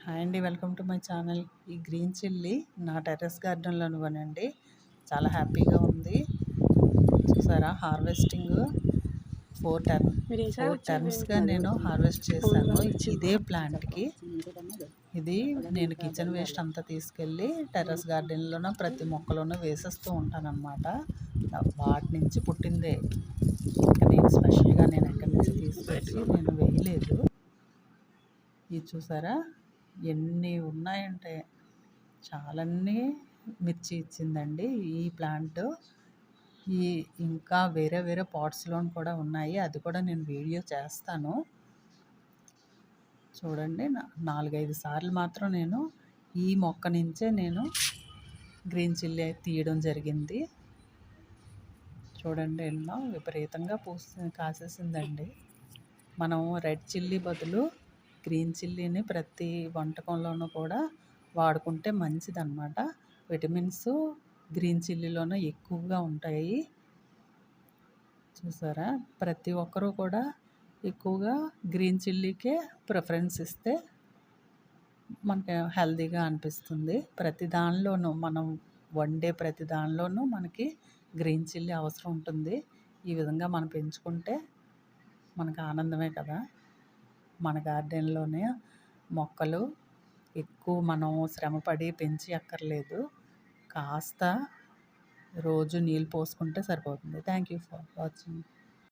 Hi అండి, welcome to my channel. ఈ green chilli నా టెర్రస్ గార్డెన్లోనివ్వనండి. చాలా హ్యాపీగా ఉంది. చూసారా, హార్వెస్టింగ్ ఫోర్ టర్మ్స్గా నేను హార్వెస్ట్ చేశాను ఇదే ప్లాంట్కి. ఇది నేను కిచెన్ వేస్ట్ అంతా తీసుకెళ్ళి టెర్రస్ గార్డెన్లోనూ ప్రతి మొక్కలోనూ వేసేస్తూ ఉంటానన్నమాట. వాటి నుంచి పుట్టిందే. నేను స్పెషల్గా ఎక్కడి నుంచి తీసుకొచ్చి నేను వేయలేదు. ఇది చూసారా ఎన్ని ఉన్నాయంటే చాలాన్ని మిర్చి ఇచ్చిందండి ఈ ప్లాంట్. ఈ ఇంకా వేరే వేరే పాట్స్లో కూడా ఉన్నాయి, అది కూడా నేను వీడియో చేస్తాను చూడండి. 4-5 సార్లు మాత్రం నేను ఈ మొక్క నుంచే నేను గ్రీన్ చిల్లీ తీయడం జరిగింది. చూడండి ఎన్నో విపరీతంగా కాసేసిందండి. మనం రెడ్ చిల్లీ బదులు గ్రీన్ చిల్లీని ప్రతి వంటకంలోనూ కూడా వాడుకుంటే మంచిదన్నమాట. విటమిన్స్ గ్రీన్ చిల్లీలోనే ఎక్కువగా ఉంటాయి. చూసారా, ప్రతి ఒక్కరూ కూడా ఎక్కువగా గ్రీన్ చిల్లీకే ప్రిఫరెన్స్ ఇస్తే మనకి హెల్తీగా అనిపిస్తుంది. ప్రతి దానిలోనూ మనం వండే ప్రతి దానిలోనూ మనకి గ్రీన్ చిల్లీ అవసరం ఉంటుంది. ఈ విధంగా మనం పెంచుకుంటే మనకు ఆనందమే కదా. మన గార్డెన్లోనే మొక్కలు ఎక్కువ మనం శ్రమపడి పెంచి అక్కర్లేదు, కాస్త రోజు నీళ్ళు పోసుకుంటే సరిపోతుంది. Thank you for watching.